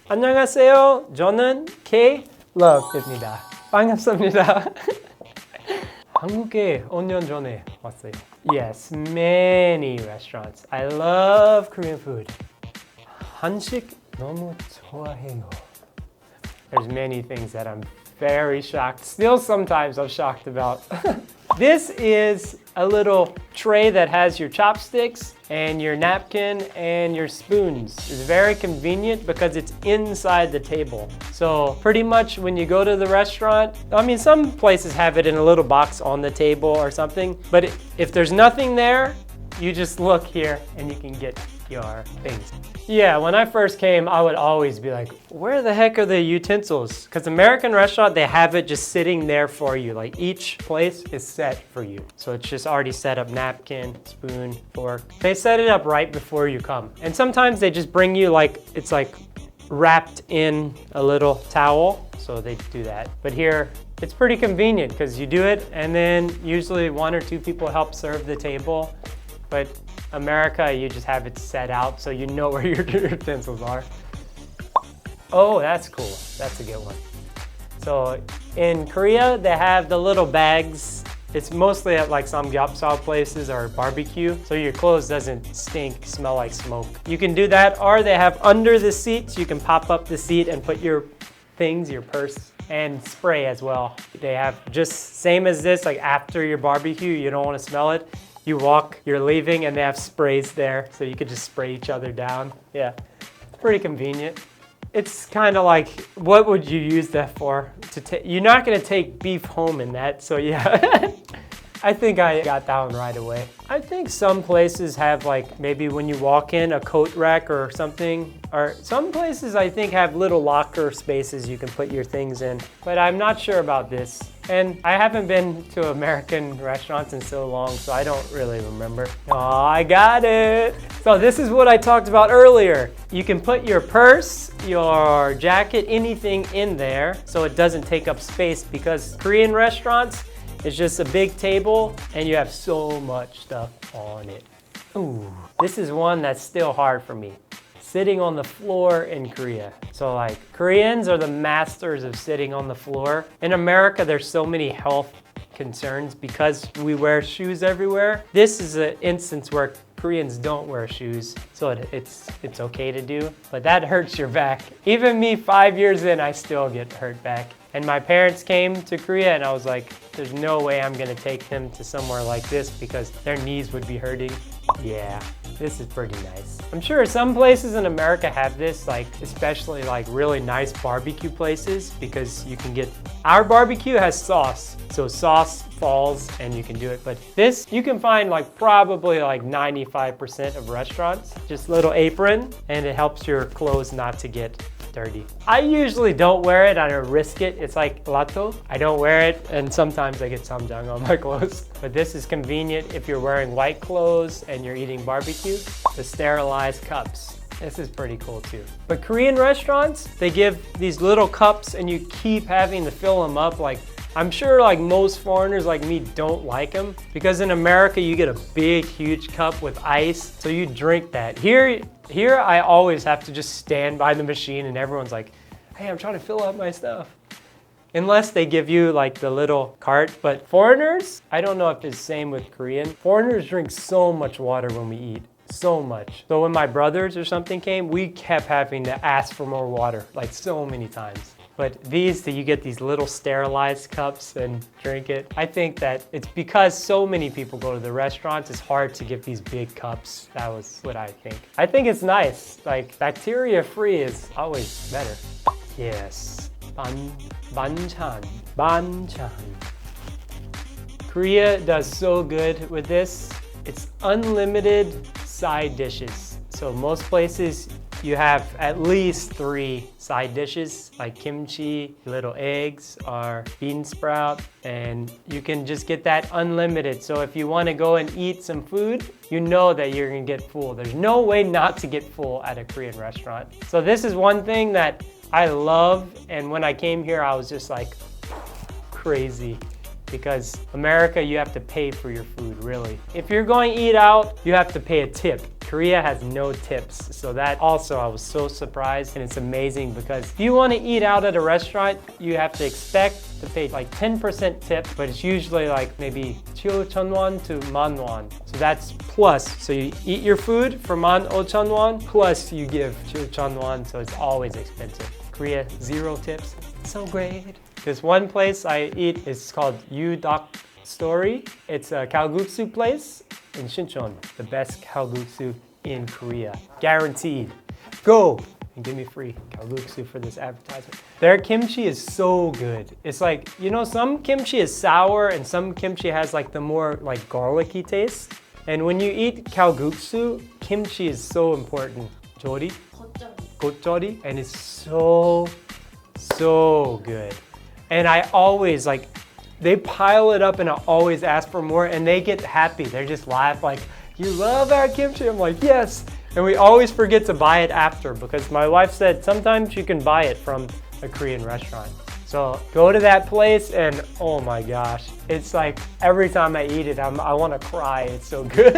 안녕하세요. 저는 K-Love입니다. 반갑습니다. 한국에 5년 전에 왔어요. Yes, many restaurants. I love Korean food. 한식 너무 좋아해요. There's many things that I'm very shocked. Still sometimes I'm shocked about. This is a little tray that has your chopsticks and your napkin and your spoons. It's very convenient because it's inside the table. So pretty much when you go to the restaurant, I mean, some places have it in a little box on the table or something, but if there's nothing there, you just look here and you can get your things. Yeah, when I first came, I would always be like, where the heck are the utensils? Because American restaurant, they have it just sitting there for you. Like each place is set for you. So it's just already set up, napkin, spoon, fork. They set it up right before you come. And sometimes they just bring you like, it's like wrapped in a little towel. So they do that. But here, it's pretty convenient because you do it and then usually 1 or 2 people help serve the table. But America, you just have it set out so you know where your utensils are. Oh, that's cool. That's a good one. So in Korea, they have the little bags. It's mostly at like samgyeopsal places or barbecue, so your clothes doesn't stink, smell like smoke. You can do that, or they have under the seat, so you can pop up the seat and put your things, your purse, and spray as well. They have just same as this, like after your barbecue, you don't want to smell it. You walk, you're leaving, and they have sprays there, so you could just spray each other down. Yeah, it's pretty convenient. It's kind of like, what would you use that for? You're not gonna take beef home in that, so yeah. I think I got that one right away. I think some places have like, maybe when you walk in, a coat rack or something. Or some places I think have little locker spaces you can put your things in. But I'm not sure about this. And I haven't been to American restaurants in so long, so I don't really remember. Oh, I got it. So this is what I talked about earlier. You can put your purse, your jacket, anything in there so it doesn't take up space, because Korean restaurants, it's just a big table and you have so much stuff on it. Ooh, this is one that's still hard for me. Sitting on the floor in Korea. So like Koreans are the masters of sitting on the floor. In America, there's so many health concerns because we wear shoes everywhere. This is an instance where Koreans don't wear shoes, so it's okay to do, but that hurts your back. Even me 5 years in, I still get hurt back. And my parents came to Korea and I was like, there's no way I'm gonna take them to somewhere like this because their knees would be hurting. Yeah, this is pretty nice. I'm sure some places in America have this, like especially like really nice barbecue places, because you can get, our barbecue has sauce. So sauce falls and you can do it. But this, you can find like probably like 95% of restaurants. Just little apron, and it helps your clothes not to get dirty. I usually don't wear it, I don't risk it. It's like lato. I don't wear it, and sometimes I get samjang on my clothes. But this is convenient if you're wearing white clothes and you're eating barbecue. The sterilized cups. This is pretty cool too. But Korean restaurants, they give these little cups and you keep having to fill them up. Like, I'm sure like most foreigners like me don't like them, because in America you get a big, huge cup with ice, so you drink that. Here I always have to just stand by the machine and everyone's like, hey, I'm trying to fill up my stuff. Unless they give you like the little cart. But foreigners, I don't know if it's the same with Korean. Foreigners drink so much water when we eat. So much. So when my brothers or something came, we kept having to ask for more water, like so many times. But these, you get these little sterilized cups and drink it. I think that it's because so many people go to the restaurants, it's hard to get these big cups. That was what I think. I think it's nice. Like, bacteria-free is always better. Yes. Banchan. Korea does so good with this. It's unlimited side dishes. So most places, you have at least 3 side dishes, like kimchi, little eggs, or bean sprout, and you can just get that unlimited. So if you want to go and eat some food, you know that you're gonna get full. There's no way not to get full at a Korean restaurant. So this is one thing that I love, and when I came here, I was just like crazy. Because America, you have to pay for your food, really. If you're going to eat out, you have to pay a tip. Korea has no tips. So that also, I was so surprised, and it's amazing because if you want to eat out at a restaurant, you have to expect to pay like 10% tip, but it's usually like maybe 2,000won to 10,000won. So that's plus. So you eat your food for 15,000won, plus you give 2,000won, so it's always expensive. Korea, 0 tips. So great. There's one place I eat, it's called Story. It's a kalguksu place in Sinchon. The best kalguksu in Korea. Guaranteed. Go and give me free kalguksu for this advertisement. Their kimchi is so good. It's like, you know, some kimchi is sour and some kimchi has like the more like garlicky taste. And when you eat kalguksu, kimchi is so important. Jori? Gochori. And it's so good. And I always like, they pile it up and I always ask for more and they get happy. They just laugh like, you love our kimchi? I'm like, yes. And we always forget to buy it after because my wife said sometimes you can buy it from a Korean restaurant. So go to that place and oh my gosh, it's like every time I eat it, I want to cry. It's so good.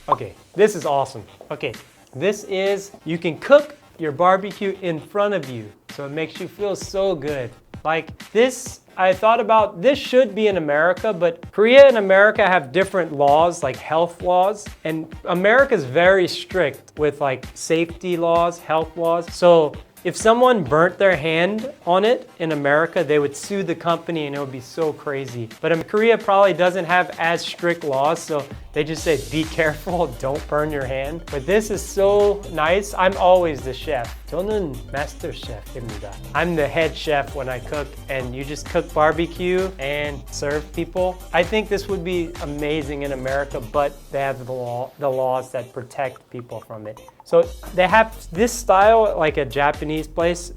Okay, this is awesome. Okay, this is, you can cook your barbecue in front of you. So it makes you feel so good. Like this, I thought about this should be in America, but Korea and America have different laws, like health laws. And America's very strict with like safety laws, health laws. So if someone burnt their hand on it in America, they would sue the company and it would be so crazy. But Korea probably doesn't have as strict laws, so they just say, be careful, don't burn your hand. But this is so nice. I'm always the chef. 저는 master chef입니다. I'm the head chef when I cook, and you just cook barbecue and serve people. I think this would be amazing in America, but they have the laws that protect people from it. So they have this style, like a Japanese place.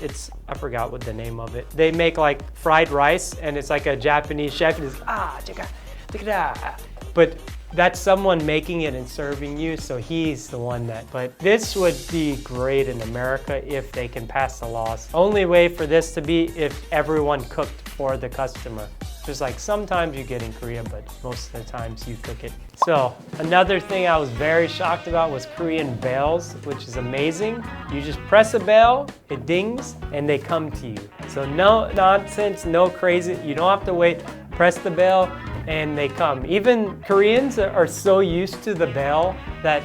I forgot what the name of it. They make like fried rice, and it's like a Japanese chef. But that's someone making it and serving you, so he's the one that. But this would be great in America if they can pass the laws. Only way for this to be if everyone cooked for the customer. Just like sometimes you get in Korea, but most of the times you cook it. So another thing I was very shocked about was Korean bells, which is amazing. You just press a bell, it dings, and they come to you. So no nonsense, no crazy. You don't have to wait. Press the bell, and they come. Even Koreans are so used to the bell that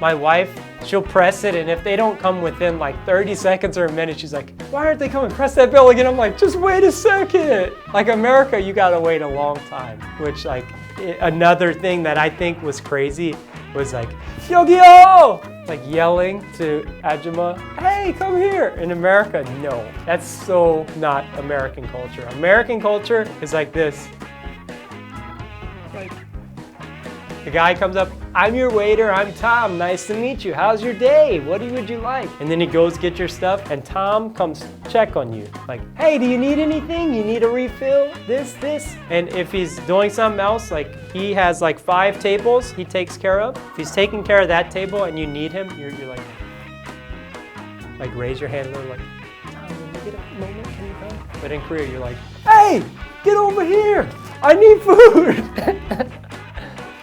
my wife, she'll press it, and if they don't come within like 30 seconds or a minute, she's like, why aren't they coming? Press that bell again. I'm like, just wait a second. Like America, you gotta wait a long time. Which like, another thing that I think was crazy was like, 여기요! Like yelling to Ajuma, hey, come here. In America, no. That's so not American culture. American culture is like this. Like, the guy comes up, I'm your waiter, I'm Tom, nice to meet you, how's your day, what would you like? And then he goes get your stuff, and Tom comes check on you. Like, hey, do you need anything? You need a refill? This? And if he's doing something else, like he has like 5 tables he takes care of. If he's taking care of that table and you need him, you're like raise your hand a little like, Tom, can you get a moment, can you come? But in Korea, you're like, hey, get over here, I need food.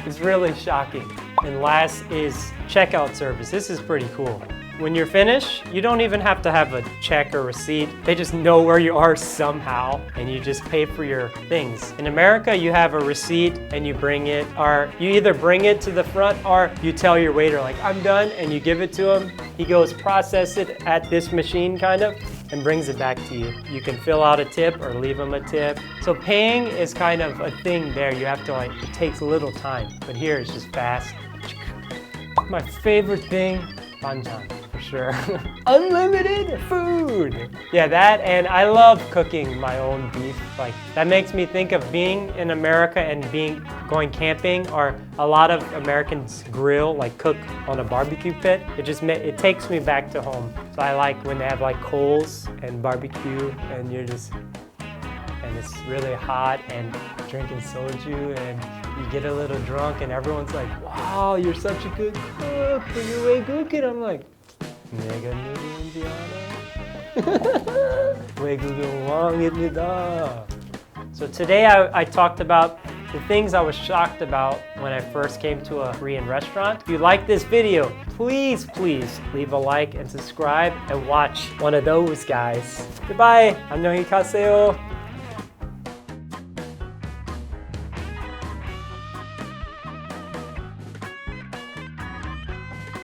It's really shocking. And last is checkout service. This is pretty cool. When you're finished, you don't even have to have a check or receipt. They just know where you are somehow, and you just pay for your things. In America, you have a receipt and you bring it, or you either bring it to the front or you tell your waiter, like, I'm done, and you give it to him. He goes process it at this machine, kind of, and brings it back to you. You can fill out a tip or leave him a tip. So paying is kind of a thing there. You have to like, it takes a little time, but here it's just fast. My favorite thing, banchan, for sure. Unlimited food. Yeah, that, and I love cooking my own beef. Like, that makes me think of being in America and going camping, or a lot of Americans grill, like cook on a barbecue pit. It takes me back to home. So I like when they have like coals and barbecue, and and it's really hot, and drinking soju, and you get a little drunk, and everyone's like, wow, you're such a good cook, you're 외국인. I'm like, 내가 누구인지 알아? 외국인 왕입니다. So today I talked about the things I was shocked about when I first came to a Korean restaurant. If you like this video, please leave a like and subscribe and watch one of those guys. Goodbye. 안녕히 가세요.